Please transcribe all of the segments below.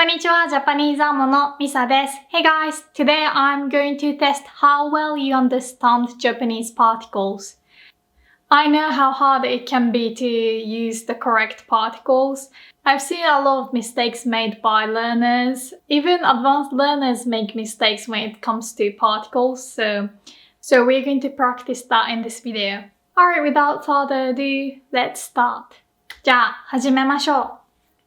こんにちは、ジャパニーズアモのミサです。Hey guys, today I'm going to test how well you understand Japanese particles. I know how hard it can be to use the correct particles. I've seen a lot of mistakes made by learners. Even advanced learners make mistakes when it comes to particles, so we're going to practice that in this video. Alright, without further ado, let's start. じゃあ、始めましょう。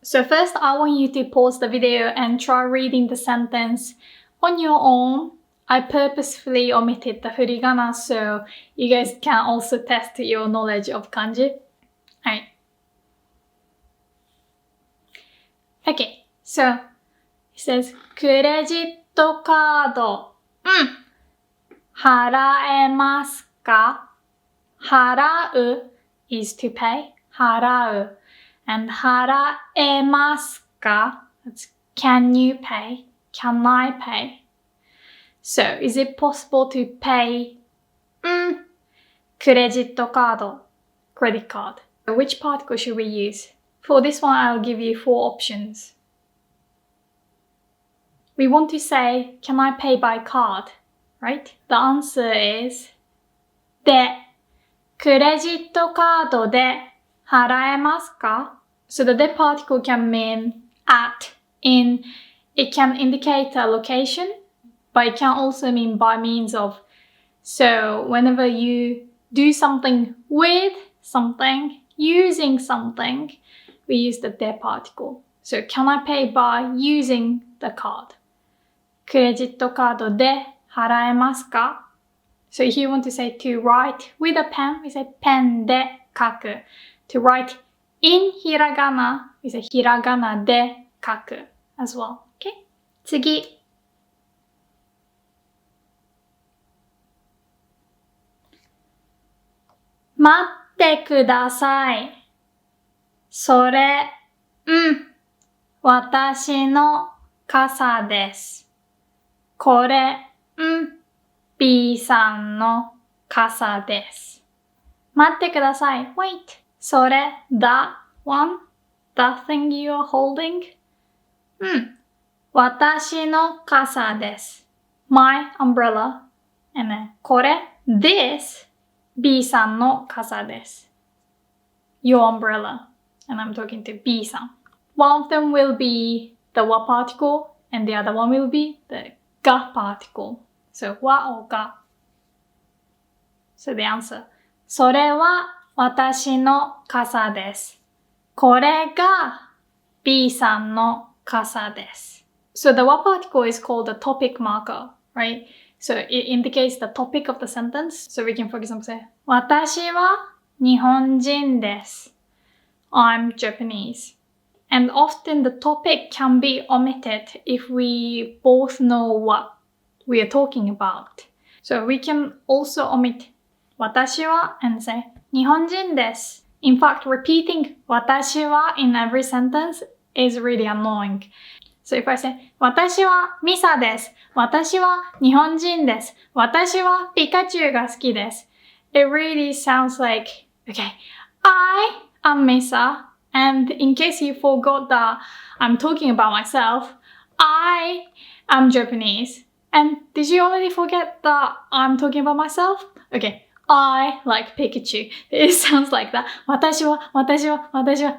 So first, I want you to pause the video and try reading the sentence on your own. I purposefully omitted the furigana so you guys can also test your knowledge of kanji. Alright. Okay, so it says クレジットカード払えますか？払う is to pay. 払う and 払えますか? That's can you pay? Can I pay? So, is it possible to pay クレジットカード credit card? Which particle should we use? For this one, I'll give you 4 options. We want to say, can I pay by card? Right? The answer is で、クレジットカードで払えますか? So the de particle can mean at, in. It can indicate a location, but it can also mean by means of. So whenever you do something with something, using something, we use the de particle. So can I pay by using the card? クレジットカードで払えますか? So if you want to say to write with a pen, we say ペンで書く. To write in hiragana, we say ひらがなで書く as well. Okay? 次。待ってください。それ、私の傘です。これ、B さんの傘です。待ってください。Wait. それ、that one? That thing you are holding? 私の傘です。My umbrella. And then, これ、this, B さんの傘です。Your umbrella. And I'm talking to B さん。One of them will be the wa particle, and the other one will be the ga particle. So, wa or ga. So the answer. それは私の傘です。これが B さんの傘です。So the wa particle is called the topic marker, right? So it indicates the topic of the sentence. So we can, for example, say 私は日本人です。I'm Japanese. And often the topic can be omitted if we both know what we are talking about. So we can also omit 私は and say 日本人です。In fact, repeating 私は in every sentence is really annoying. So if I say 私はミサです。私は日本人です。私はピカチュウが好きです。It really sounds like, okay, I am Misa, and in case you forgot that I'm talking about myself, I am Japanese. And did you already forget that I'm talking about myself? Okay, I like Pikachu. It sounds like that. 私は、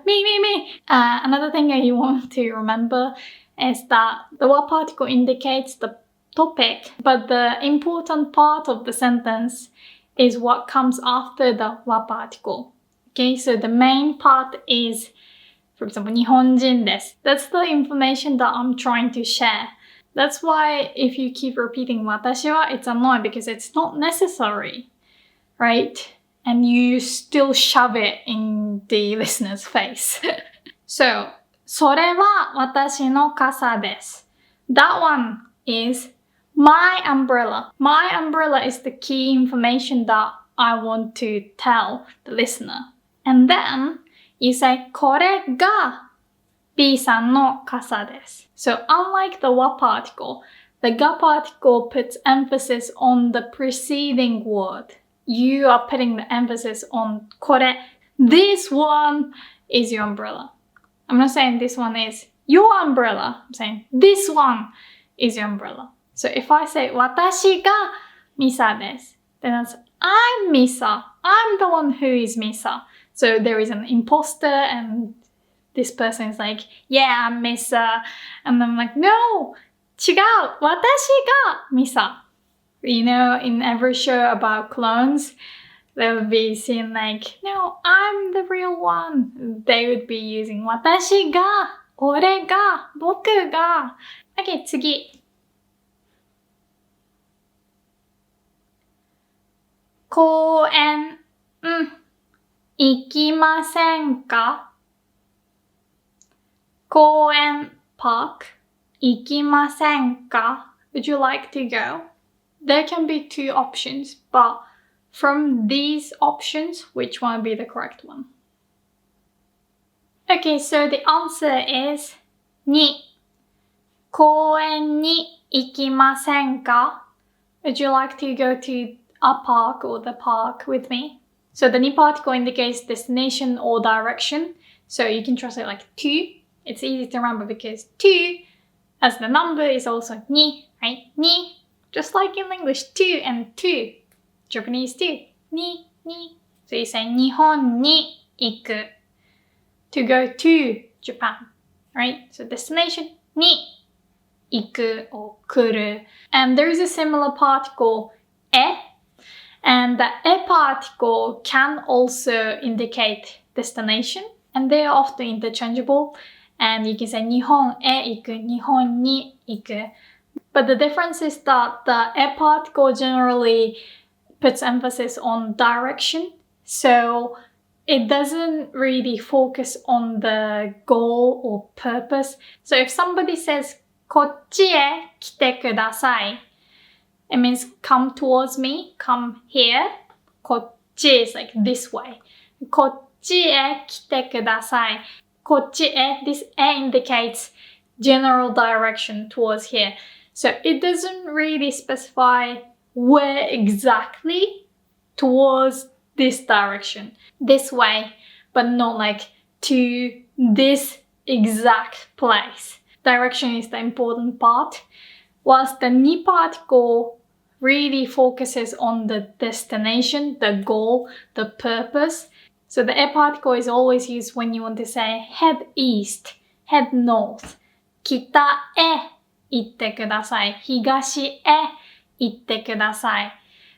me. Another thing that you want to remember is that the wa particle indicates the topic, but the important part of the sentence is what comes after the wa particle. Okay, so the main part is, for example, 日本人です。That's the information that I'm trying to share. That's why if you keep repeating 私は, it's annoying because it's not necessary, right? And you still shove it in the listener's face. So, それは私の傘です。That one is my umbrella. My umbrella is the key information that I want to tell the listener. And then you say これが B さんの傘です。So unlike the wa particle, the ga particle puts emphasis on the preceding word. You are putting the emphasis on これ. This one is your umbrella. I'm not saying this one is your umbrella. I'm saying this one is your umbrella. So if I say 私がミサです, then that's I'm Misa. I'm the one who is Misa. So there is an imposter and this person is like, yeah, I'm Misa. And I'm like, no, 違う. 私が Misa. You know, in every show about clones, they would be saying like, no, I'm the real one. They would be using 私が、俺が、僕が. Okay, 次. 公園、行きませんか? 公園 park 行きませんか? Would you like to go? There can be two options, but from these options, which one would be the correct one? Okay, so the answer is 2. 公園に行きませんか? Would you like to go to a park or the park with me? So the ni particle indicates destination or direction. So you can translate like to. It's easy to remember because to, as the number, is also ni, right? Ni, just like in English, to and to. Japanese too. Ni. So you say 日本に行く. To go to Japan, right? So destination に行く or 来る. And there is a similar particle え. And the e particle can also indicate destination, and they are often interchangeable. And you can say 日本へ行く, 日本に行く. But the difference is that the e particle generally puts emphasis on direction, so it doesn't really focus on the goal or purpose. So if somebody says こっちへ来てください, it means come towards me, come here. こっち is like this way. こっちへ来てください. こっちへ, this へ indicates general direction towards here. So it doesn't really specify where exactly towards this direction. This way, but not like to this exact place. Direction is the important part. Whilst the ni particle really focuses on the destination, the goal, the purpose. So the e particle is always used when you want to say head east, head north. 北へ行ってください. 東へ行ってください.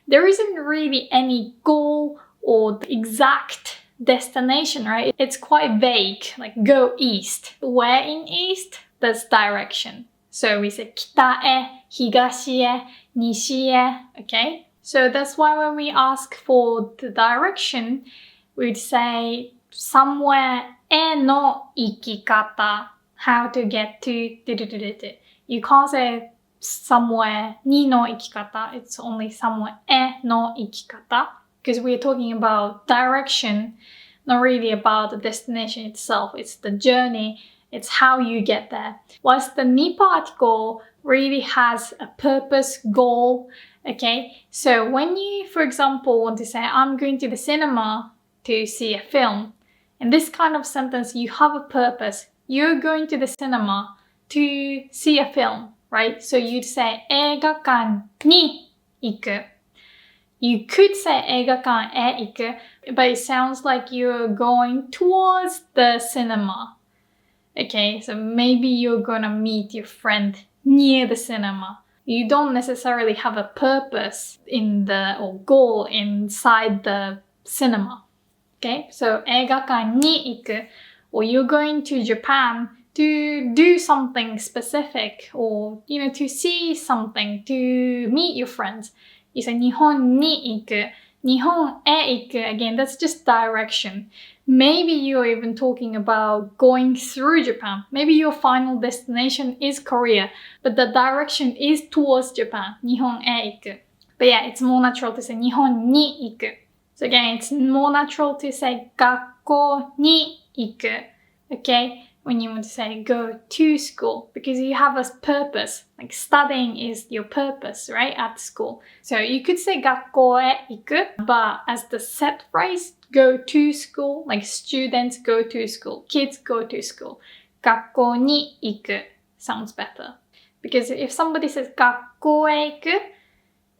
There isn't really any goal or the exact destination, right? It's quite vague, like go east. Where in east? That's direction. So we say 北へ, 東へ, 西へ, okay? So that's why when we ask for the direction, we'd say somewhere への行き方, how to get to. You can't say somewhere にの行き方, it's only somewhere への行き方, because we're talking about direction, not really about the destination itself. It's the journey. It's how you get there. Whilst the ni particle really has a purpose, goal, okay? So when you, for example, want to say, I'm going to the cinema to see a film, in this kind of sentence, you have a purpose. You're going to the cinema to see a film, right? So you'd say, 映画館に行く. You could say 映画館へ行く, but it sounds like you're going towards the cinema. Okay, so maybe you're gonna meet your friend near the cinema. You don't necessarily have a purpose in the or goal inside the cinema. Okay, so 映画館に行く, or you're going to Japan to do something specific, or you know, to see something, to meet your friends. You say 日本に行く, 日本へ行く. Again, that's just direction. Maybe you're even talking about going through Japan. Maybe your final destination is Korea, but the direction is towards Japan. 日本へ行く. But yeah, it's more natural to say 日本に行く. So again, it's more natural to say 学校に行く. Okay? When you want to say go to school, because you have a purpose. Like studying is your purpose, right? At school. So you could say 学校へ行く, but as the set phrase, go to school, like students go to school, kids go to school. 学校に行く sounds better. Because if somebody says 学校へ行く,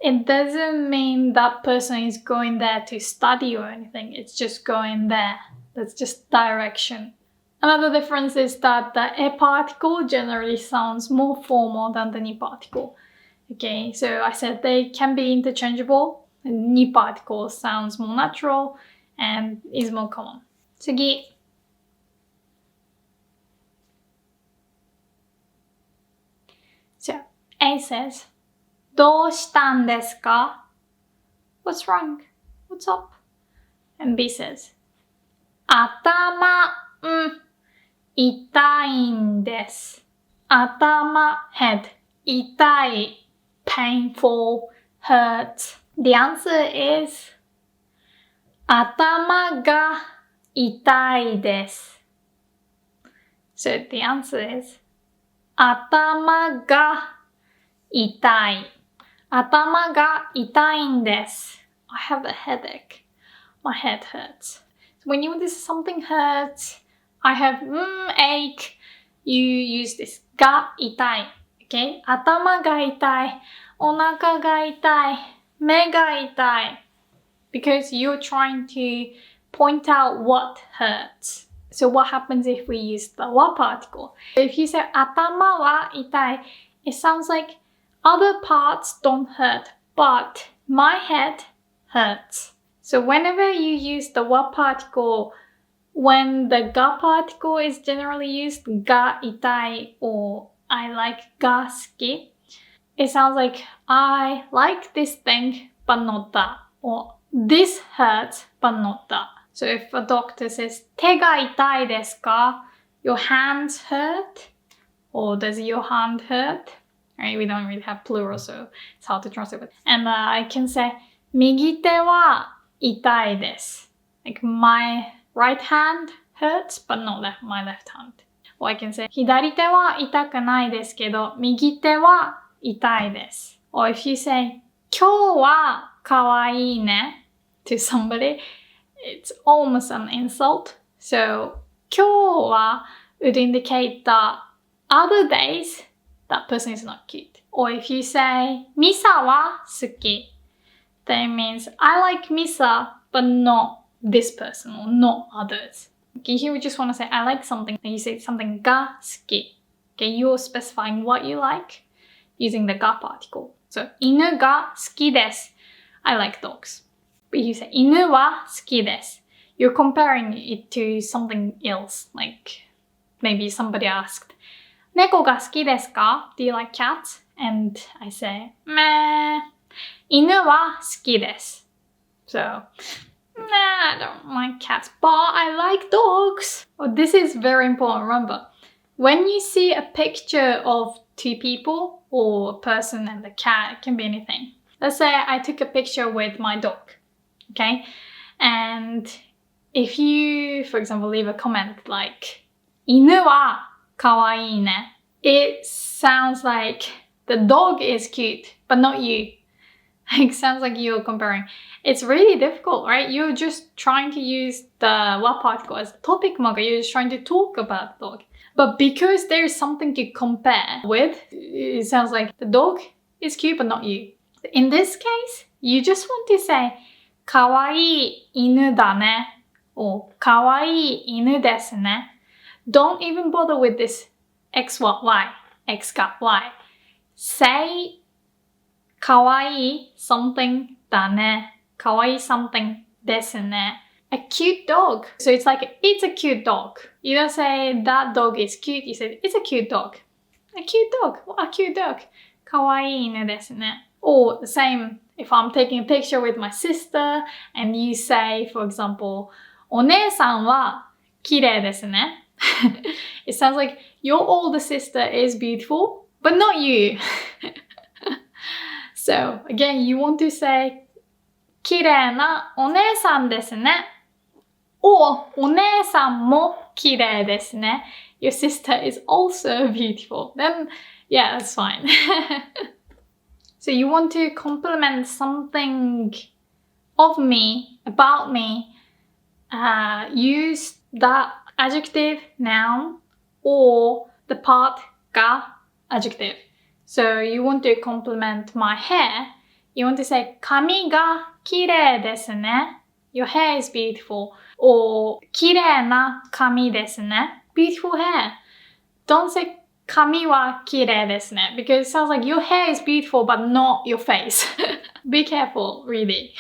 it doesn't mean that person is going there to study or anything. It's just going there. That's just direction. Another difference is that the e particle generally sounds more formal than the ni particle. Okay, so I said they can be interchangeable. Ni particle sounds more natural and is more common. 次. So A says, どうしたんですか? What's wrong? What's up? And B says, 頭、痛いんです。頭、head, 痛い, painful, hurt. The answer is 頭が痛いです。So the answer is 頭が痛い。頭が痛いんです。I have a headache. My head hurts. So when you want this something hurts, I have ache. You use this が痛い. Okay? 頭が痛い。お腹が痛い。目が痛い。Because you're trying to point out what hurts. So what happens if we use the wa particle? If you say 頭は痛い, it sounds like other parts don't hurt, but my head hurts. So whenever you use the wa particle, when the ga particle is generally used, ga itai or I like ga suki, it sounds like I like this thing, but not that. Or this hurts, but not that. So if a doctor says, 手が痛いですか? Your hands hurt? Or does your hand hurt? Right? We don't really have plural, so it's hard to translate. And I can say, 右手は痛いです. Like my right hand hurts, but not my left hand. Or I can say, 左手は痛くないですけど、右手は痛いです. Or if you say, 今日は可愛いね to somebody, it's almost an insult. So, 今日は would indicate that other days, that person is not cute. Or if you say, ミサは好き, that means I like Misa, but not this person or not others. Okay, here we just want to say I like something, and you say something が好き. Okay, you're specifying what you like using the が particle. So, 犬が好きです. I like dogs. But you say 犬は好きです. You're comparing it to something else. Like maybe somebody asked, 猫が好きですか? Do you like cats? And I say, meh. 犬は好きです. So, I don't like cats, but I like dogs. Oh, this is very important. Remember, when you see a picture of two people or a person and a cat, it can be anything. Let's say I took a picture with my dog, okay? And if you, for example, leave a comment like, 犬は可愛いね, it sounds like the dog is cute, but not you. It sounds like you're comparing. It's really difficult, right? You're just trying to use the wa particle as a topic marker. You're just trying to talk about the dog. But because there's something to compare with, it sounds like the dog is cute, but not you. In this case, you just want to say, 可愛い犬だね or 可愛い犬ですね. Don't even bother with this X, what, Y, X got Y. Say 可愛い something だね. 可愛い something ですね. A cute dog. So it's like, it's a cute dog. You don't say that dog is cute. You say, it's a cute dog. A cute dog. What a cute dog. 可愛い犬ですね. Or the same, if I'm taking a picture with my sister and you say, for example, お姉さんは綺麗ですね. It sounds like your older sister is beautiful, but not you. So again, you want to say 綺麗なお姉さんですね. Or お姉さんも綺麗ですね. Your sister is also beautiful. Then, yeah, that's fine. So you want to compliment something of me, about me. Use that adjective, noun, or the part が adjective. So you want to compliment my hair. You want to say 髪が綺麗ですね. Your hair is beautiful. Or 綺麗な髪ですね. Beautiful hair. Don't say 髪は綺麗ですね because it sounds like your hair is beautiful but not your face. Be careful, really.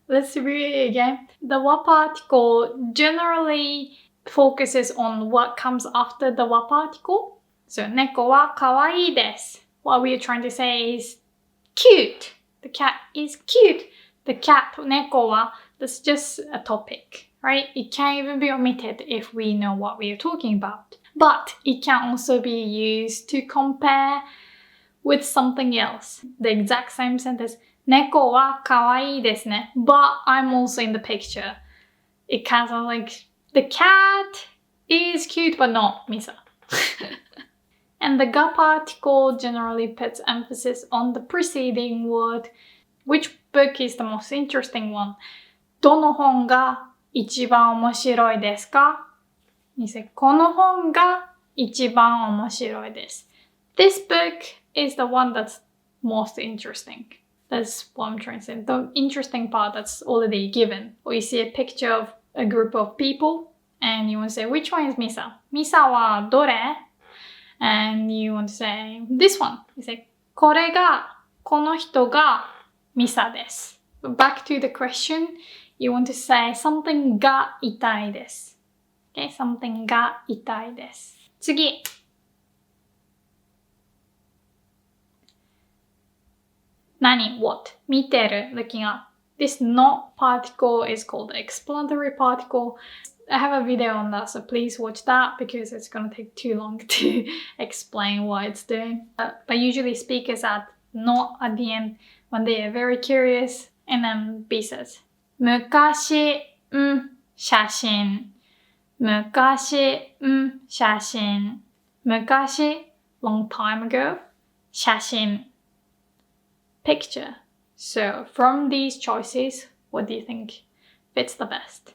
Let's read it again. The wa particle generally focuses on what comes after the wa particle. So 猫は可愛いです. What we are trying to say is cute. The cat is cute. The cat, 猫は, that's just a topic, right? It can't even be omitted if we know what we are talking about. But it can also be used to compare with something else. The exact same sentence. 猫は可愛いですね. But I'm also in the picture. It can sound like the cat is cute but not Misa. And the ga particle generally puts emphasis on the preceding word. Which book is the most interesting one? どの本が一番面白いですか? You say この本が一番面白いです. This book is the one that's most interesting. That's what I'm trying to say. The interesting part that's already given. Or you see a picture of a group of people and you want to say, which one is Misa? Misa はどれ? And you want to say, this one. You say, この人がMisa です. But back to the question, you want to say something が痛いです. Okay, something が痛いです. 次. Nani, what? 見てる, looking up. This not particle is called the explanatory particle. I have a video on that, so please watch that because it's going to take too long to explain what it's doing. But usually speakers add not at the end when they are very curious. And then B says, 昔、写真。昔、写真。昔, long time ago. 写真. Picture. So from these choices, what do you think fits the best?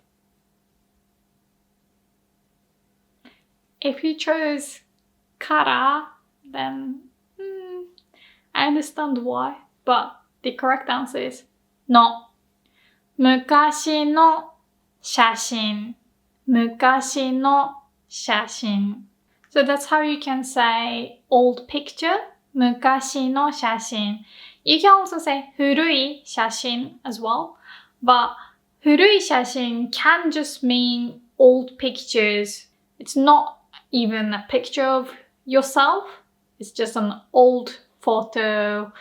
If you chose kara, then I understand why, but the correct answer is no. 昔の写真。昔の写真. So that's how you can say old picture. 昔の写真. You can also say 古い写真 as well. But 古い写真 can just mean old pictures. It's not even a picture of yourself. It's just an old photo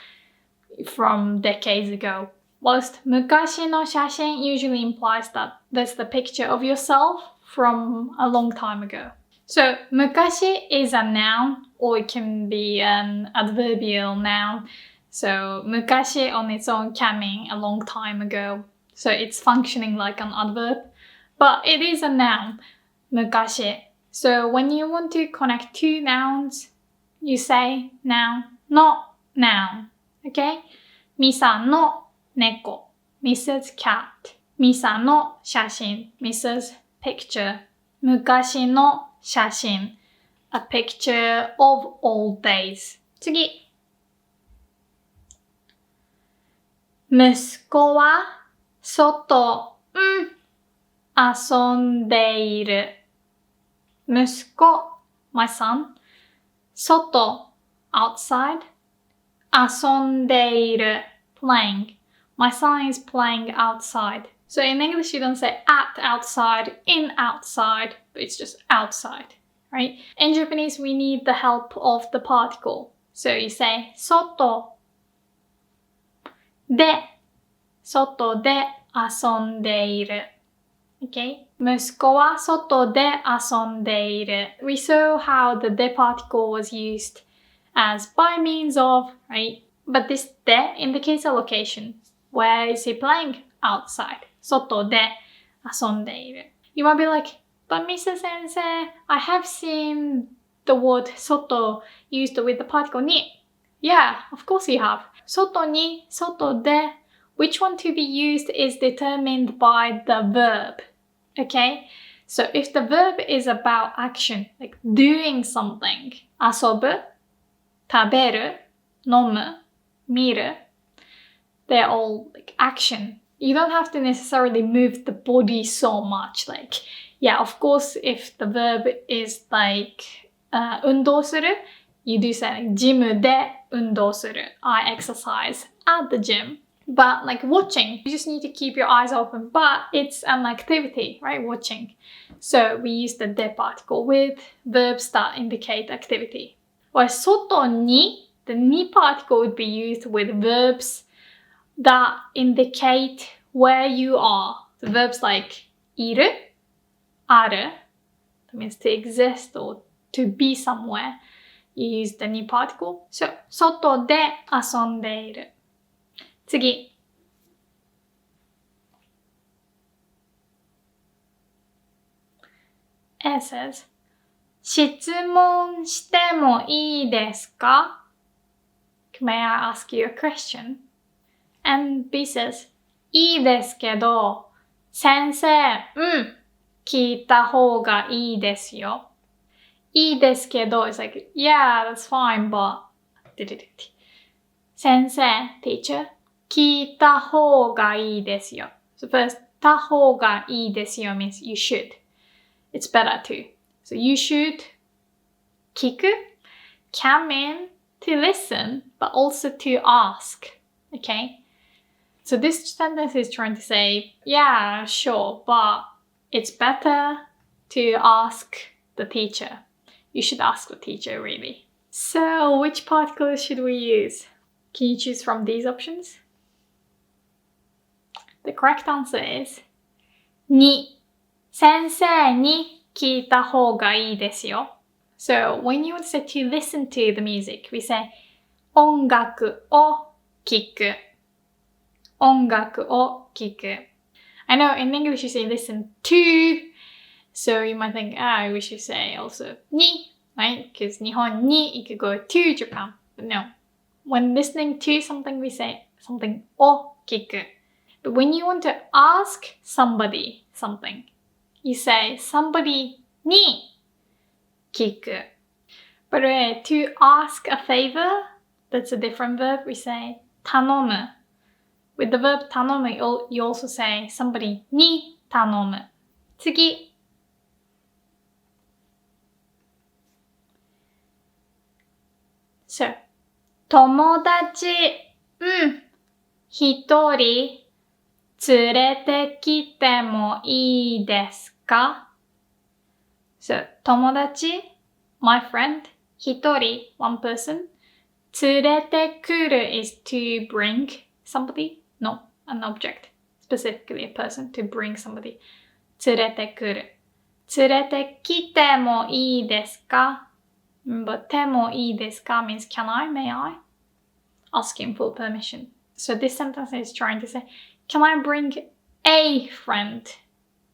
from decades ago. Whilst 昔の写真 usually implies that there's the picture of yourself from a long time ago. So 昔 is a noun or it can be an adverbial noun. So 昔 on its own can mean a long time ago. So it's functioning like an adverb. But it is a noun. 昔. So when you want to connect two nouns, you say noun, not noun. Okay? Misa no neko. Mrs. cat. Misa no 写真. Mrs. picture. 昔の写真. A picture of old days. 次. 息子は外、遊んでいる。息子、my son. 外、outside. 遊んでいる、playing. My son is playing outside. So in English you don't say at outside, in outside, but it's just outside, right? In Japanese we need the help of the particle. So you say 外で遊んでいる. Okay? 息子は外で遊んでいる. We saw how the de particle was used as by means of, right? But this de indicates a location. Where is he playing? Outside. 外で遊んでいる. You might be like, but Mr. Sensei, I have seen the word 外 used with the particle に. Yeah, of course you have. 外に、外で. Which one to be used is determined by the verb. Okay? So if the verb is about action, like doing something, 遊ぶ、食べる、飲む、見る, they're all like action. You don't have to necessarily move the body so much. Like, yeah, of course, if the verb is like 運動する, you do say like ジムで運動する. I exercise at the gym. But like watching, you just need to keep your eyes open. But it's an activity, right? Watching. So we use the de particle with verbs that indicate activity. Or 外に, the ni particle would be used with verbs that indicate where you are. The verbs like いる, ある, that means to exist or to be somewhere. You use the ni particle. So, 外で遊んでいる. 次. A says, 質問してもいいですか? May I ask you a question? And B says, いいですけど、先生、聞いた方がいいですよ。いいですけど is like, yeah, that's fine, but 先生 teacher 聞いた方がいいですよ So first た方がいいですよ means you should It's better to So you should 聞く can mean to listen but also to ask Okay So this sentence is trying to say yeah sure but it's better to ask the teacher You should ask the teacher, really. So, which particles should we use? Can you choose from these options? The correct answer is に先生に聞いた方がいいですよ So, when you want to say to listen to the music, we say 音楽を聞く音楽を聞く I know in English you say listen to So you might think, we should say also に right? Because 日本に you could go to Japan. But no. When listening to something, we say something を聞く But when you want to ask somebody something, you say somebody に聞く By the way, to ask a favor, that's a different verb. We say 頼む With the verb 頼む, you also say somebody に頼む次So, 友達、一人連れてきてもいいですか So, 友達、my friend, 一人、one person, 連れてくる is to bring somebody, no, an object, specifically a person, to bring somebody, 連れてくる。連れてきてもいいですかBut てもいいですか means can I, may I? Asking for permission. So this sentence is trying to say, can I bring a friend?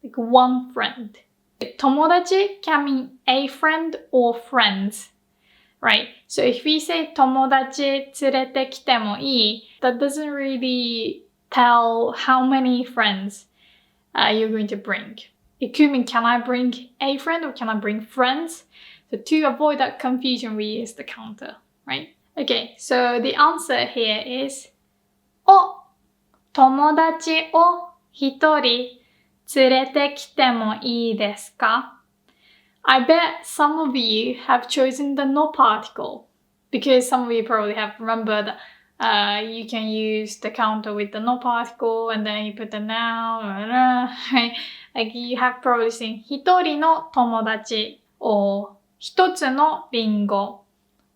Like one friend. 友達 can mean a friend or friends. Right? So if we say 友達連れてきてもいい, that doesn't really tell how many friends you're going to bring. It could mean can I bring a friend or can I bring friends? So to avoid that confusion, we use the counter, right? Okay, so the answer here is お、友達を一人連れてきてもいいですか I bet some of you have chosen the no particle because some of you probably have remembered you can use the counter with the no particle and then you put the noun, right? Like you have probably seen 一人の友達 or 一つのリンゴ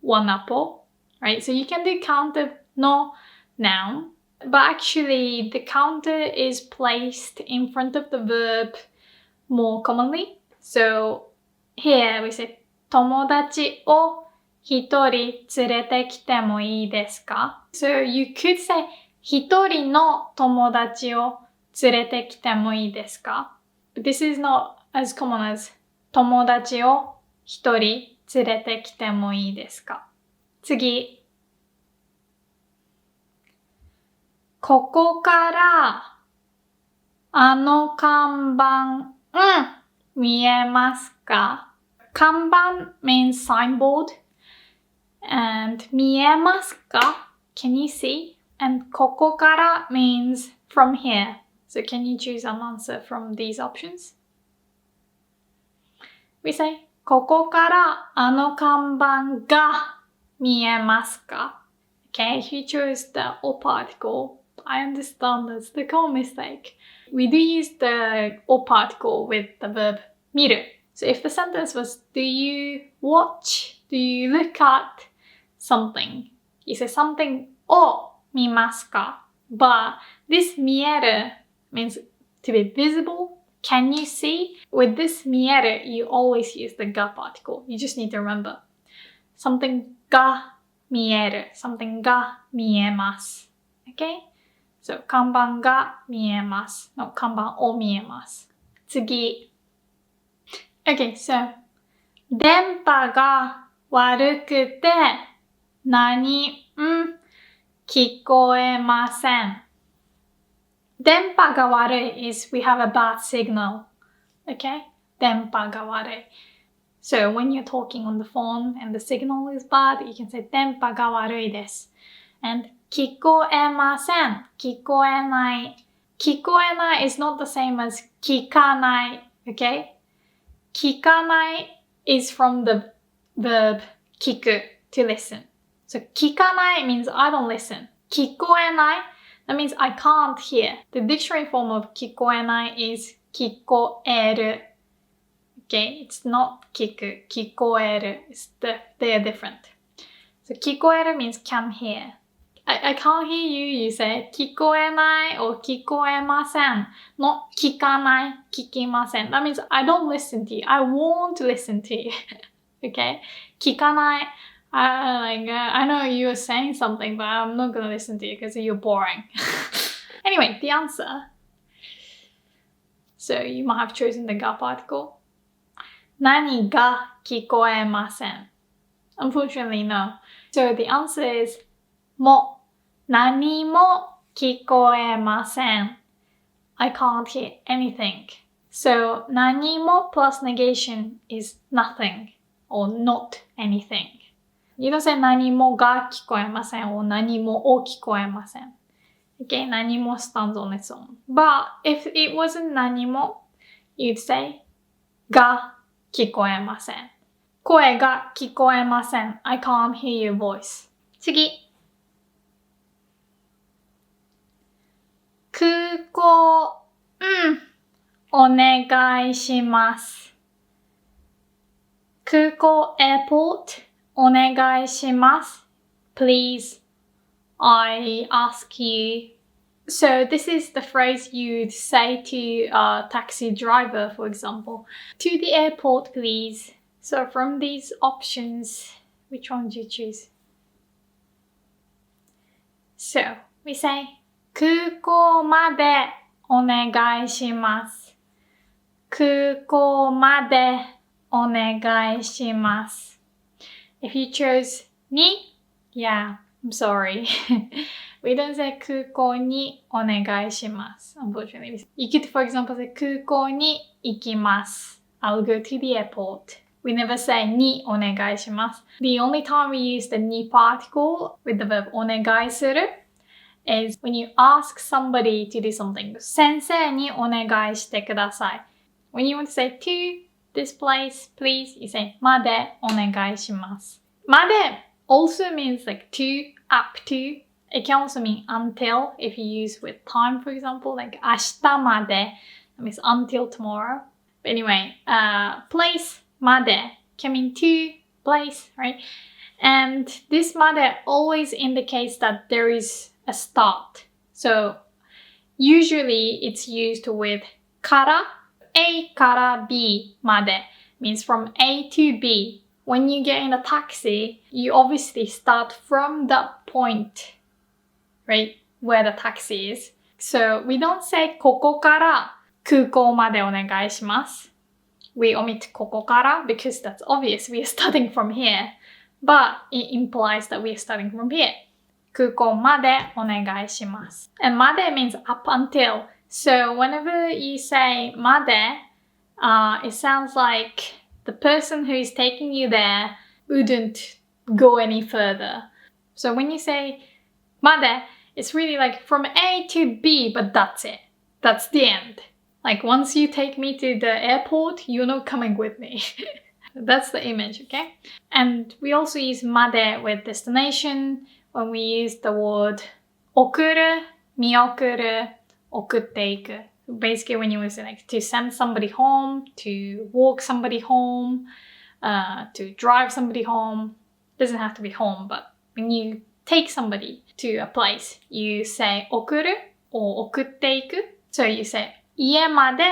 one apple, right? So you can do counter no noun, but actually the counter is placed in front of the verb more commonly. So here we say 友達を一人連れてきてもいいですか So you could say 一人の友達を連れてきてもいいですか But this is not as common as 友達を一人連れてきてもいいですか次。ここからあの看板、見えますか? 看板 means signboard. And 見えますか? Can you see? And ここから means from here. So can you choose an answer from these options? We say ここからあの看板が見えますか? Okay, if you choose the or particle, I understand that's the common mistake. We do use the or particle with the verb 見る. So if the sentence was, do you watch, do you look at something? You say something を見ますか? But this 見える means to be visible. Can you see? With this 見える, you always use the が particle. You just need to remember. Something が見える. Something が見えます. Okay? So 看板が見えます の看板を見えます。次。Okay, so 電波が悪くて何聞こえません。電波が悪い is we have a bad signal. Okay? 電波が悪い。So when you're talking on the phone and the signal is bad, you can say 電波が悪いです。And 聞こえません。聞こえない。聞こえない is not the same as 聞かない。Okay? 聞かない is from the verb 聞く to listen. So 聞かない means I don't listen. 聞こえない that means I can't hear. The dictionary form of 聞こえない is 聞こえる. Okay, it's not 聞く. 聞こえる. They are different. So 聞こえる means can hear. I can't hear you, you say 聞こえない or 聞こえません not 聞かない、聞きません That means I don't listen to you. I want to listen to you. Okay? 聞かない I know you are saying something, but I'm not going to listen to you because you're boring. Anyway, the answer. So you might have chosen the が particle. 何が聞こえません Unfortunately, no. So the answer is も何も聞こえません I can't hear anything. So 何も plus negation is nothing or not anything. You don't say 何もが聞こえません or 何もを聞こえません Okay, 何も stands on its own. But if it wasn't 何も, you'd say が聞こえません声が聞こえません I can't hear your voice. 次空港、お願いします。空港 airport お願いします。Please, I ask you. So this is the phrase you'd say to a taxi driver, for example. To the airport, please. So from these options, which one do you choose? So we say空港までお願いします。空港までお願いします。If you chose に yeah, I'm sorry. We don't say 空港にお願いします Unfortunately. You could, for example, say 空港に行きます I'll go to the airport. We never say にお願いします The only time we use the に particle with the verb お願いするis when you ask somebody to do something. 先生にお願いしてください When you want to say to this place, please, you say までお願いします まで also means like to, up to. It can also mean until if you use with time, for example, like 明日まで that means until tomorrow. But anyway, place まで can mean to, place, right? And this まで always indicates that there is a start. So usually it's used with から A から B まで means from A to B. When you get in a taxi, you obviously start from that point, right? Where the taxi is. So we don't say ここから空港までお願いします. We omit ここから because that's obvious. We are starting from here. But it implies that we are starting from here. 空港までお願いします. And まで means up until. So whenever you say まで it sounds like the person who is taking you there wouldn't go any further. So when you say made, it's really like from A to B, but that's it. That's the end. Like once you take me to the airport, you're not coming with me. That's the image, okay? And we also use made with destination when we use the word okuru, miokuru, okutteiku. Basically when you use it like to send somebody home, to walk somebody home, to drive somebody home. Doesn't have to be home, but when you take somebody to a place, you say okuru or okutteiku. So you say 家まで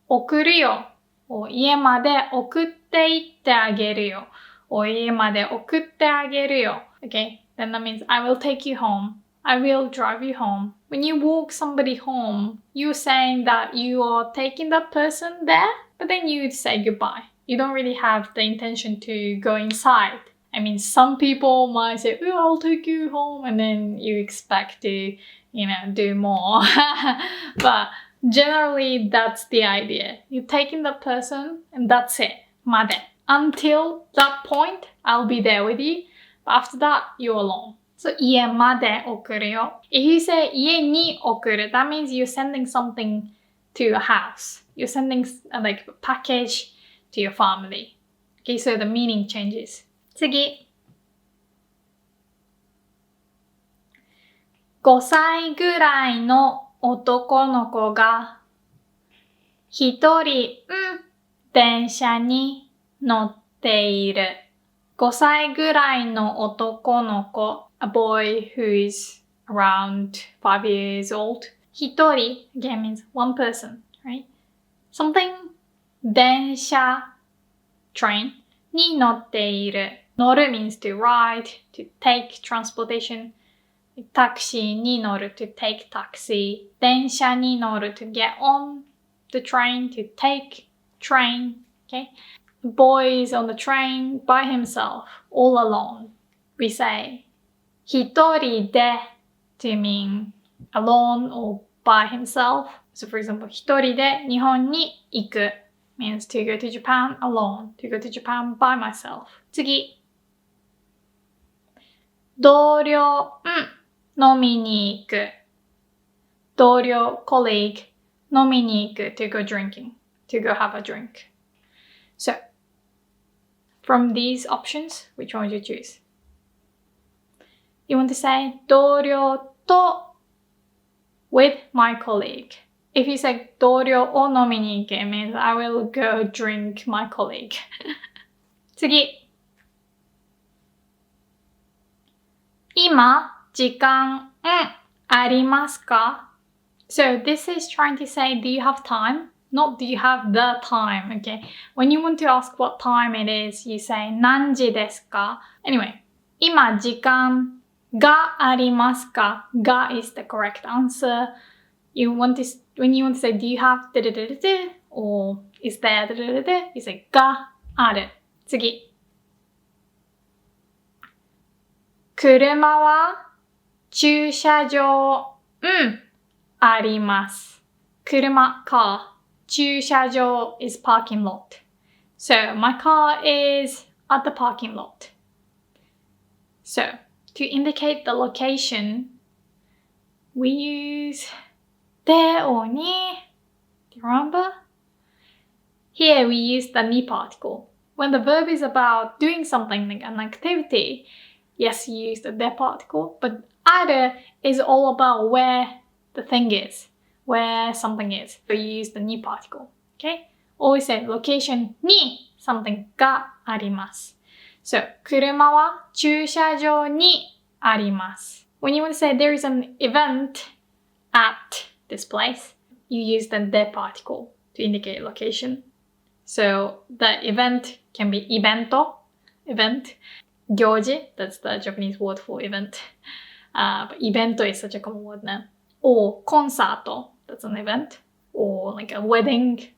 送るよ or 家まで送って行ってあげるよ or 家まで送ってあげるよ Okay, then that means I will take you home. I will drive you home. When you walk somebody home, you're saying that you are taking that person there, but then you say goodbye. You don't really have the intention to go inside. I mean, some people might say, oh, I'll take you home, and then you expect to, do more. But generally, that's the idea. You're taking the person, and that's it. Made. Until that point, I'll be there with you. But after that, you're alone. So, 家まで送るよ. If you say 家に送る, that means you're sending something to a house. You're sending like a package to your family. Okay, so the meaning changes. 次。5歳ぐらいの男の子が一人、電車に乗っている。5歳ぐらいの男の子、a boy who is around 5 years old. 一人 again means one person, right? Something 電車 train に乗っている。乗る means to ride, to take transportation. タクシーに乗る to take taxi. 電車に乗る to get on the train, to take train. Okay? The boy is on the train by himself, all alone. We say 一人で to mean alone or by himself. So for example, 一人で日本に行く means to go to Japan alone, to go to Japan by myself. 次。同僚、飲みに行く。同僚、colleague、飲みに行く to go drinking, to go have a drink. So, from these options, which one would you choose? You want to say 同僚と with my colleague. If you say 同僚を飲みに行く, it means I will go drink my colleague. 次。今、時間、ありますか? So this is trying to say, do you have time? Not do you have the time, okay? When you want to ask what time it is, you say 何時ですか? Anyway, 今、時間がありますか? Ga is the correct answer. When you want to say, do you have or is there you say がある. 次。車は駐車場、あります。車、car. 駐車場 is parking lot. So, my car is at the parking lot. So, to indicate the location, we use で or に. Do you remember? Here we use the に particle. When the verb is about doing something like an activity, yes, you use the で particle, but ある is all about where the thing is, where something is. So you use the に particle, okay? Always say location に something があります。So, 車は駐車場にあります。When you want to say there is an event at this place, you use the で particle to indicate location. So, the event can be イベント, event. 行事, that's the Japanese word for event. But イベント is such a common word now. Or コンサート, that's an event. Or like a wedding,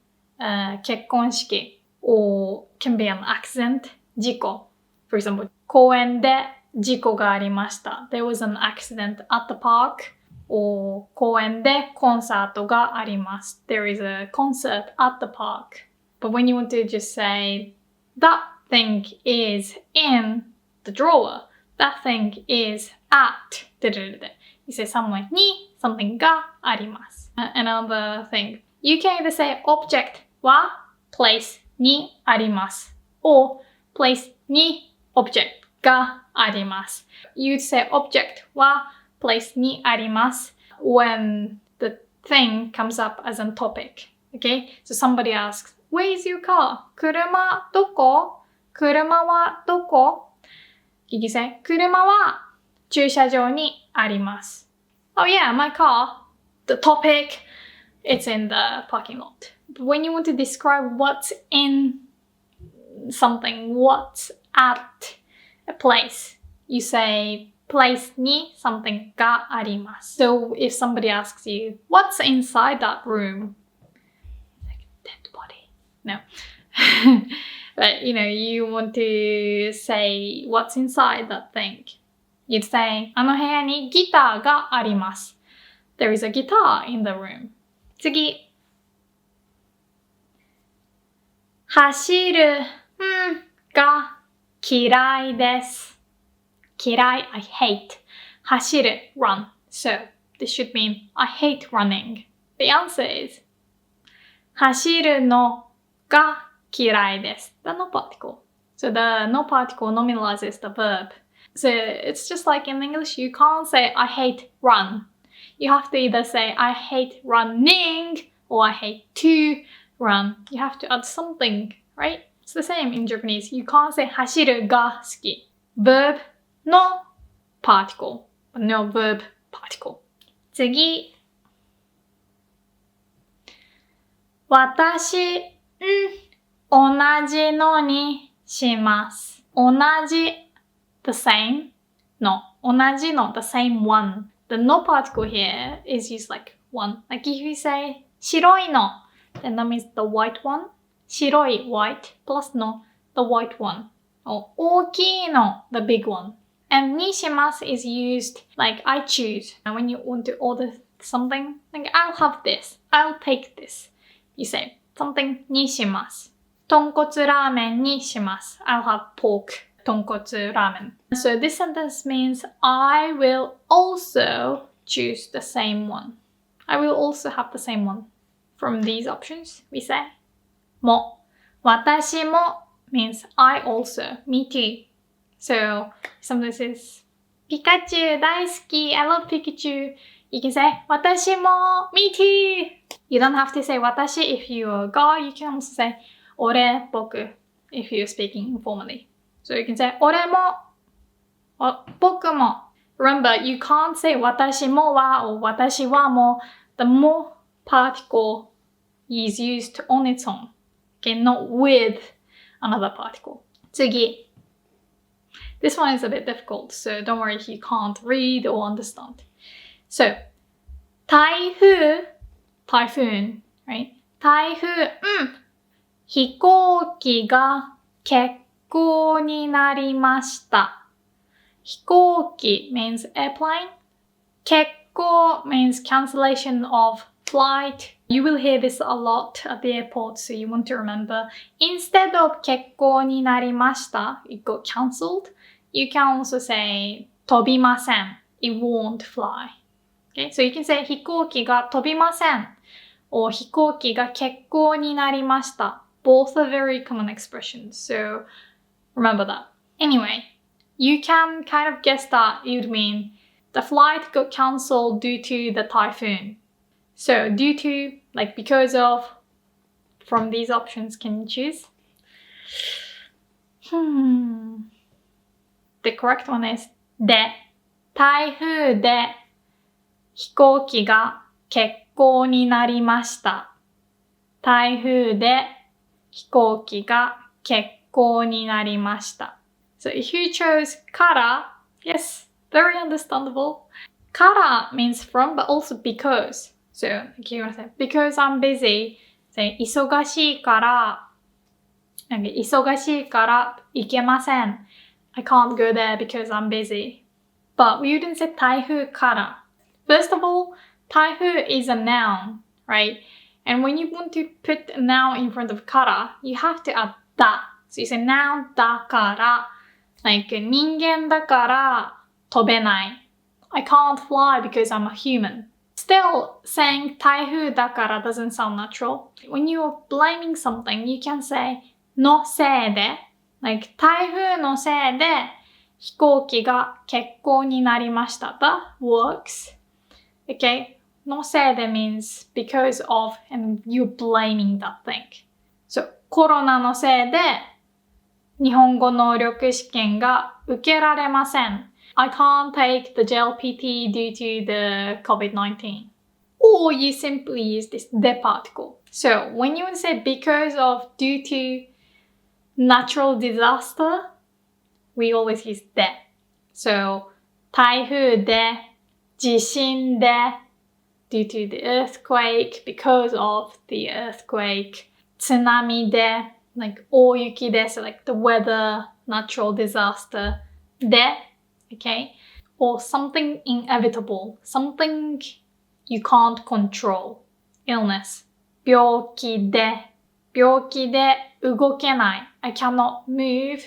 結婚式. Or can be an accident, 事故. For example, 公園で事故がありました. There was an accident at the park. or 公園でコンサートがあります。There is a concert at the park. But when you want to just say, that thing is in the drawer, that thing is at, you say somewhere に something があります。Another thing, you can either say object は place にあります。or place に object があります。You'd say object は place にあります when the thing comes up as a topic. Okay? So somebody asks, where is your car? 車どこ？車はどこ？ You can say, 車は駐車場にあります。Oh yeah, my car. The topic, it's in the parking lot. But when you want to describe what's in something, what's at a place, you say place に something があります。So if somebody asks you, what's inside that room? Like a dead body. No. But you want to say what's inside that thing. You'd say, あの部屋にギターがあります。There is a guitar in the room. 次。走る、が嫌いです。嫌い、I hate. 走る、run. So, this should mean, I hate running. The answer is, 走るのが嫌いです。The no particle. So the no particle nominalizes the verb. So it's just like in English, you can't say, I hate run. You have to either say, I hate running, or I hate to run. You have to add something, right? It's the same in Japanese. You can't say 走るが好き. Verb, no particle. No verb particle. 次。私、同じのにします。同じ the same. No, 同じの the same one. The no particle here is used like one. Like if you say 白いの, then that means the white one. 白い white plus no, the white one. Or 大きいの the big one. And にします is used like I choose. And when you want to order something, like I'll have this, I'll take this. You say something にします。豚骨ラーメンにします。I'll have pork 豚骨ラーメン。So this sentence means I will also choose the same one. I will also have the same one. From these options, we say も。私も means I also. Me too. So sometimes it's ピカチュウ大好き. I love Pikachu. You can say 私も me too. You don't have to say 私 if you're a guy. You can also say 俺、僕 if you're speaking informally. So you can say 俺も僕も. Remember, you can't say 私もは or 私はも. The も particle is used on its own. Okay, not with another particle. 次. This one is a bit difficult, so don't worry if you can't read or understand. So, 台風 typhoon, right? 台風、飛行機が欠航になりました。飛行機 means airplane. 欠航 means cancellation of flight. You will hear this a lot at the airport, so you want to remember. Instead of 欠航になりました, it got cancelled. You can also say 飛びません. It won't fly. Okay, so you can say 飛行機が飛びません or 飛行機が欠航になりました. Both are very common expressions, so remember that. Anyway, you can kind of guess that it would mean the flight got cancelled due to the typhoon. So due to, like because of, from these options, can you choose? The correct one is で。台風で飛行機が欠航になりました。台風で飛行機が欠航になりました。So if you chose から, yes, very understandable. から means from, but also because. So if you want to say, because I'm busy, say 忙しいから、忙しいから行けません。I can't go there because I'm busy. But we wouldn't say 台風から. First of all, 台風 is a noun, right? And when you want to put a noun in front of kara, you have to add だ. So you say noun だから like 人間だから飛べない I can't fly because I'm a human. Still, saying 台風だから doesn't sound natural. When you're blaming something, you can say のせいで like 台風のせいで飛行機が欠航になりました That works. Okay? のせいで means because of and you're blaming that thing. So コロナのせいで日本語能力試験が受けられません I can't take the JLPT due to the COVID-19. Or you simply use this で particle. So when you want to say because of, due to natural disaster, we always use で. So 台風で、地震で due to the earthquake, because of the earthquake, 津波で like 大雪で so like the weather, natural disaster で okay? Or something inevitable, something you can't control, illness 病気で動けない I cannot move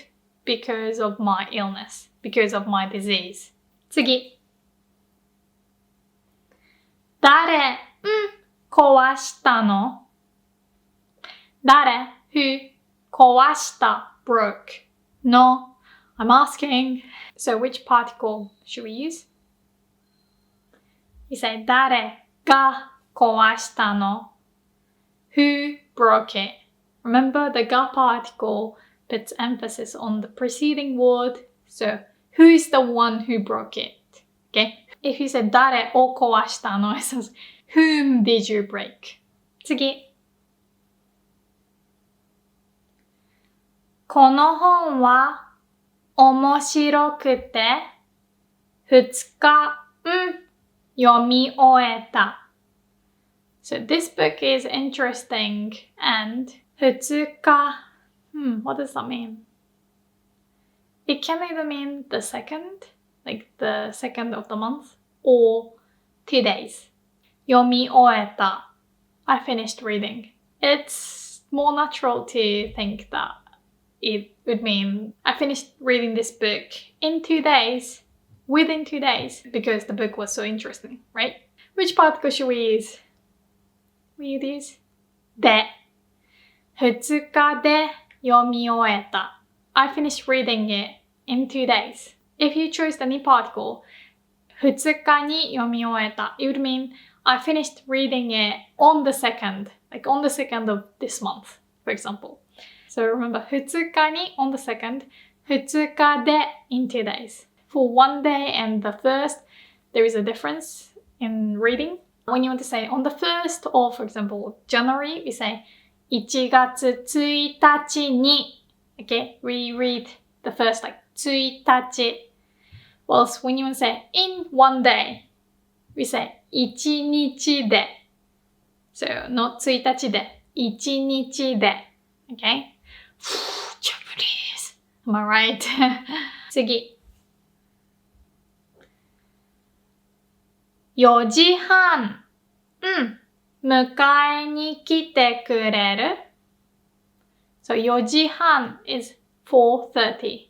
because of my illness, because of my disease 次誰壊したの誰 who 壊した broke no I'm asking so which particle should we use? You say 誰が壊したの who broke it remember the が particle puts emphasis on the preceding word so who's the one who broke it okay if you say 誰を壊したの it says whom did you break 次この本は面白くて2日読み終えた So this book is interesting and 2日what does that mean? It can either mean the second, like the second of the month, or 2 days. 読み終えた I finished reading. It's more natural to think that it would mean I finished reading this book in 2 days, within 2 days, because the book was so interesting, right? Which particle should we use? We use で 2日で読み終えた I finished reading it in 2 days. If you chose the 2 particle, 2日に読み終えた it would mean I finished reading it on the 2nd, like on the 2nd of this month, for example. So remember, 2日に on the 2nd, 2日で in 2 days. For 1 day and the 1st, there is a difference in reading. When you want to say on the 1st, or for example, January, we say 1月1日に okay, we read the first like 1日 whilst when you want to say in 1 day, we say 1日で so not 1日で1日で okay? Japanese, am I right? 次4時半迎えに来てくれる So 4時半 is 4:30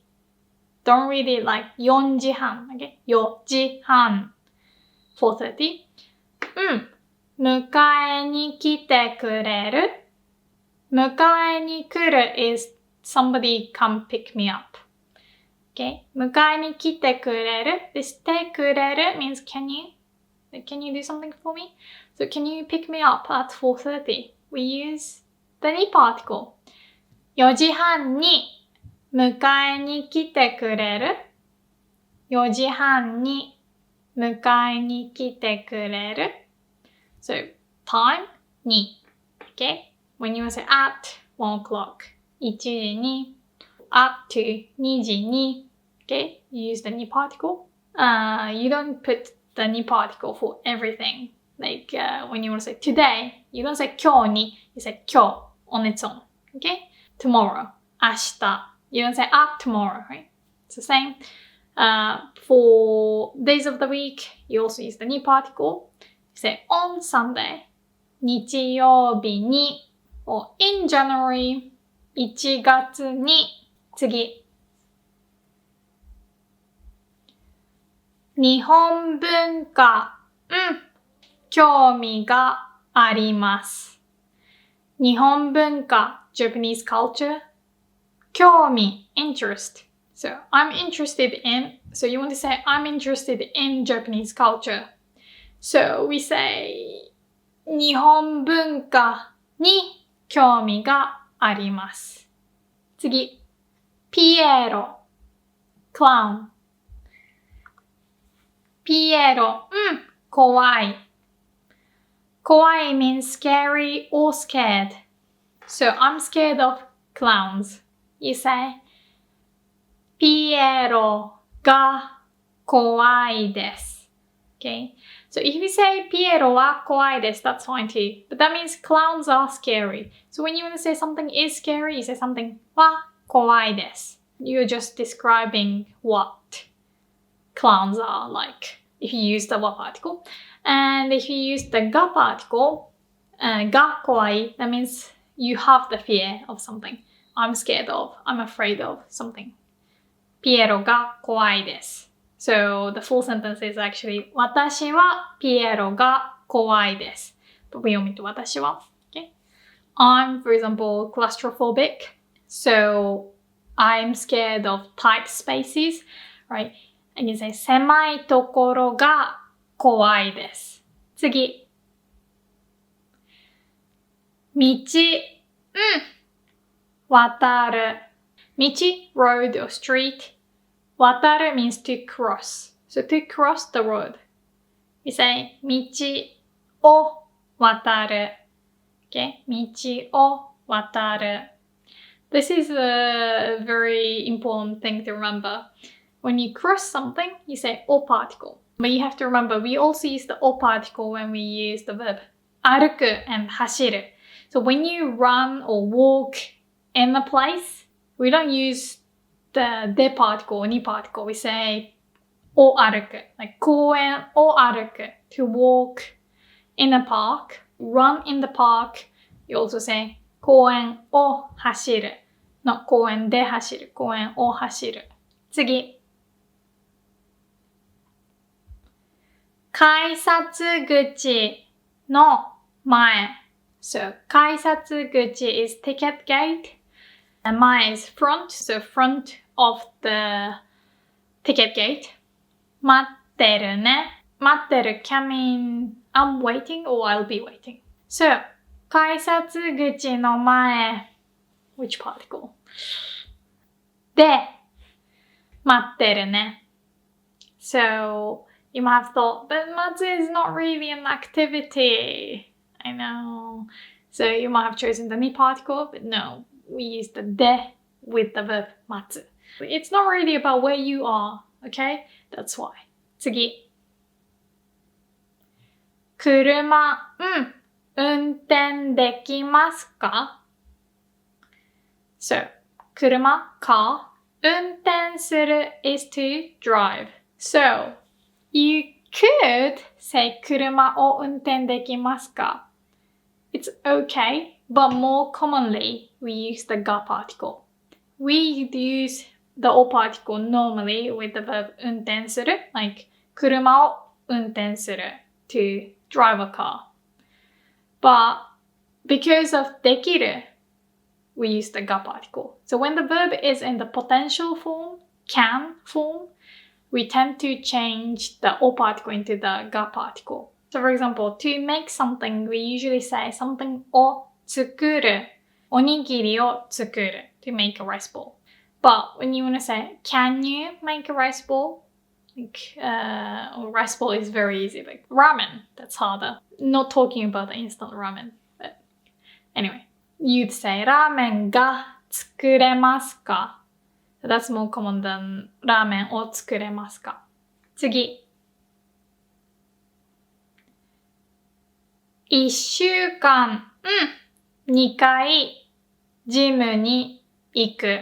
Don't read it like 4時半 okay? 4時半 4:30 迎えに来てくれる迎えに来る is somebody come pick me up okay? 迎えに来てくれる This てくれる means can you do something for me? So can you pick me up at 4:30? We use the に particle. 4時半に迎えに来てくれる 4時半に迎えに来てくれる So time に okay? When you say at 1 o'clock 1時に at 2時に okay? You use the に particle. You don't put the に particle for everything. Like when you want to say today, you don't say 今日に you say 今日 on its own. Okay? Tomorrow, 明日 You don't say at tomorrow, right? It's the same. For days of the week, you also use the ni particle. You say on Sunday, 日曜日に or in January, 1月に次。日本文化、興味があります。日本文化、Japanese culture, 興味、interest. So, I'm interested in, so you want to say, I'm interested in Japanese culture. So, we say, 日本文化に興味があります。次、ピエロ、clown. ピエロ、怖い。怖い means scary or scared. So, I'm scared of clowns. You say, ピエロが怖いです。Okay? So if you say ピエロは怖いです、that's fine too. But that means clowns are scary. So when you want to say something is scary, you say something は怖いです。You're just describing what clowns are like if you use the は particle. And if you use the が particle, が怖い, that means you have the fear of something. I'm scared of, I'm afraid of something. ピエロが怖いです。So the full sentence is actually 私はピエロが怖いです。But we omit 私は。Okay? I'm, for example, claustrophobic. So I'm scared of tight spaces, right? And you say 狭いところが怖いです。次。道、渡る。道, road or street. 渡る means to cross. So to cross the road. We say 道を渡る. Okay? 道を渡る. This is a very important thing to remember. When you cross something, you say お particle. But you have to remember, we also use the お particle when we use the verb 歩く and 走る. So when you run or walk in a place, we don't use the で particle or に particle. We say を歩く. Like 公園を歩く. To walk in a park, run in the park. You also say 公園を走る. Not 公園で走る. 公園を走る. 次。改札口の前. So 改札口 is ticket gate. And mine is front, so front of the ticket gate. 待ってるね。待ってる can mean I'm waiting or I'll be waiting. So, 改札口の前 which particle? で、待ってるね。So, you might have thought, but Matu is not really an activity. I know. So, you might have chosen the ni particle, but no. We use the で with the verb 待つ. It's not really about where you are, okay? That's why. 次。車、運転できますか? So, 車、car. 運転する is to drive. So, you could say 車を運転できますか? It's okay, but more commonly, we use the が particle. We use the お particle normally with the verb 運転する, like 車を運転する to drive a car. But because of できる, we use the が particle. So when the verb is in the potential form, can form, we tend to change the お particle into the が particle. So for example, to make something, we usually say something を作る, おにぎりを作る to make a rice ball. But when you want to say, can you make a rice ball? Like, rice ball is very easy. Like ramen, that's harder. Not talking about the instant ramen. But anyway, you'd say ラーメンが作れますか? So that's more common than ラーメンを作れますか? 次。1週間、2回、ジムに行く.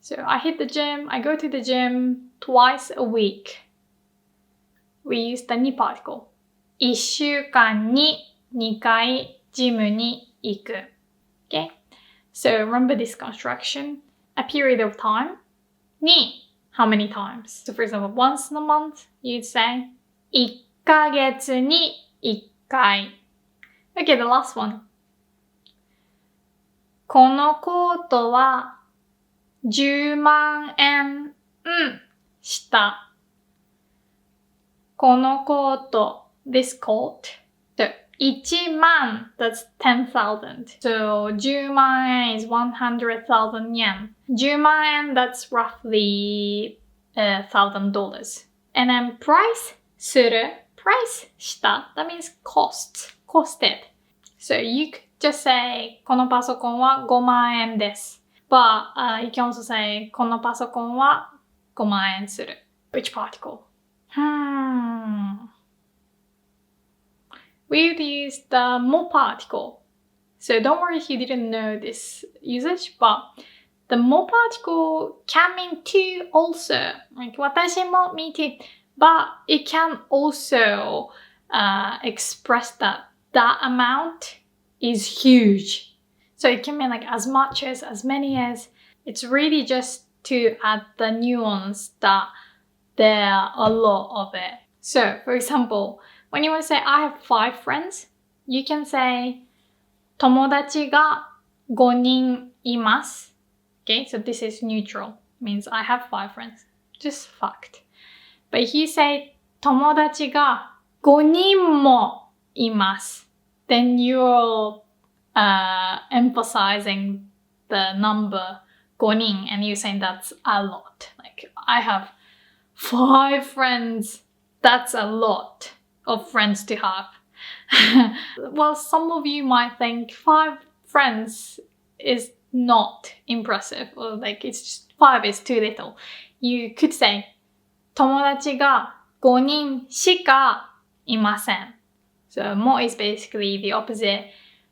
So I hit the gym, I go to the gym twice a week. we use the ni particle. 1週間に2回ジムに行く. Okay? So remember this construction. A period of time. に how many times? So for example, once in a month, you'd say 1ヶ月に1回. Okay, the last one. このコートは10万円した。このコート this coat. So 1万 that's 10,000. So 10万円 is 100,000 yen. 10万円 that's roughly $1,000. And then price する price した that means costed. So you could just say このパソコンは5万円です。But you can also say このパソコンは5万円する. Which particle? We would use the mo particle. So don't worry if you didn't know this usage, but the mo particle can mean to also. Like 私も me too. But it can also express that amount is huge. So it can mean like as much as many as. It's really just to add the nuance that there are a lot of it. So for example, when you want to say I have 5 friends, you can say 友達が5人います. Okay, so this is neutral. It means I have 5 friends. Just fact. But if you say 友達が5人もいます, then you're emphasizing the number 5人 and you're saying that's a lot. Like I have 5 friends. That's a lot of friends to have. Well, some of you might think 5 friends is not impressive, or like it's just 5 is too little. You could say 友達が5人しかいません. So も is basically the opposite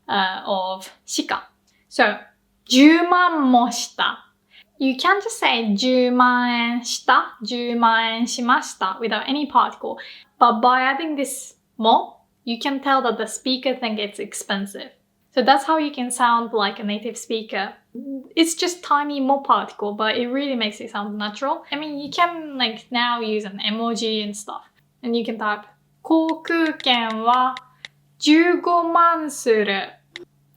of しか. So 10万もした. You can't just say 10万円した, 10万円しました without any particle. But by adding this mo, you can tell that the speaker thinks it's expensive. So that's how you can sound like a native speaker. It's just tiny mo particle, but it really makes it sound natural. I mean, you can like now use an emoji and stuff. And you can type 航空券は15万する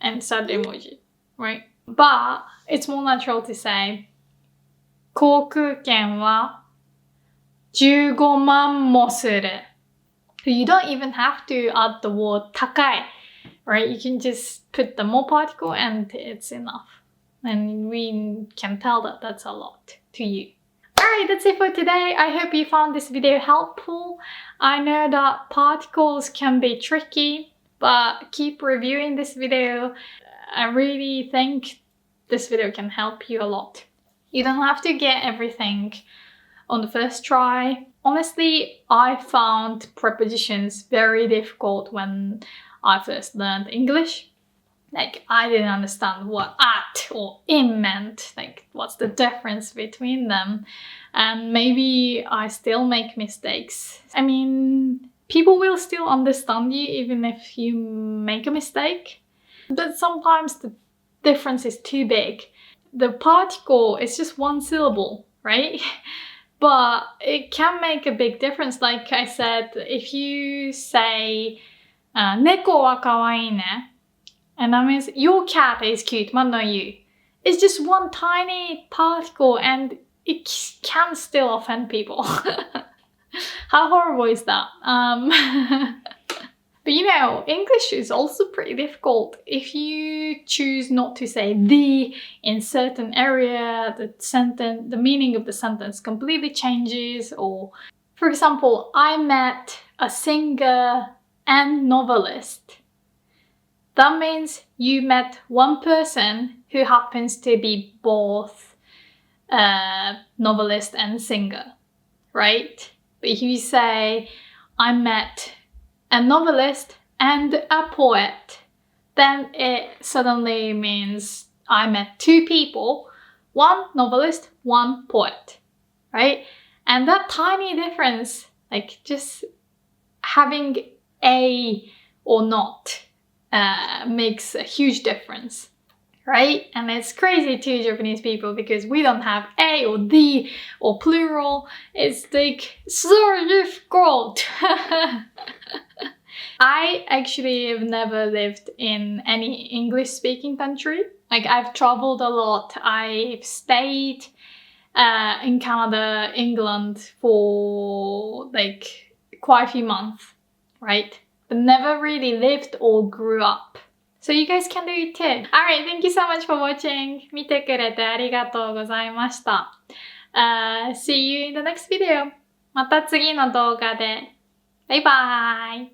and sad emoji, right? But it's more natural to say 航空券は15万もする. So you don't even have to add the word 高い, right? You can just put the mo particle and it's enough. And we can tell that that's a lot to you. Alright, that's it for today. I hope you found this video helpful. I know that particles can be tricky, but keep reviewing this video. I really think this video can help you a lot. You don't have to get everything on the first try. Honestly, I found prepositions very difficult when I first learned English. Like, I didn't understand what at or in meant. Like, what's the difference between them? And maybe I still make mistakes. I mean, people will still understand you even if you make a mistake. But sometimes the difference is too big. The particle is just one syllable, right? But it can make a big difference. Like I said, if you say 猫は可愛いね, and that means your cat is cute, but not you. It's just one tiny particle and it can still offend people. How horrible is that? But you know, English is also pretty difficult. If you choose not to say the in certain area, the meaning of the sentence completely changes. Or, for example, I met a singer and novelist. That means you met one person who happens to be both a novelist and singer, right? But if you say, I met a novelist and a poet, then it suddenly means I met 2 people, one novelist, one poet, right? And that tiny difference, like, just having a or not makes a huge difference, right? And it's crazy to Japanese people because we don't have a or the or plural. It's like so difficult. I actually have never lived in any English speaking country. Like I've traveled a lot. I've stayed in Canada, England for like quite a few months, right? But never really lived or grew up. So you guys can do it too. Alright, thank you so much for watching. 見てくれてありがとうございました。See you in the next video. また次の動画で。バイバーイ。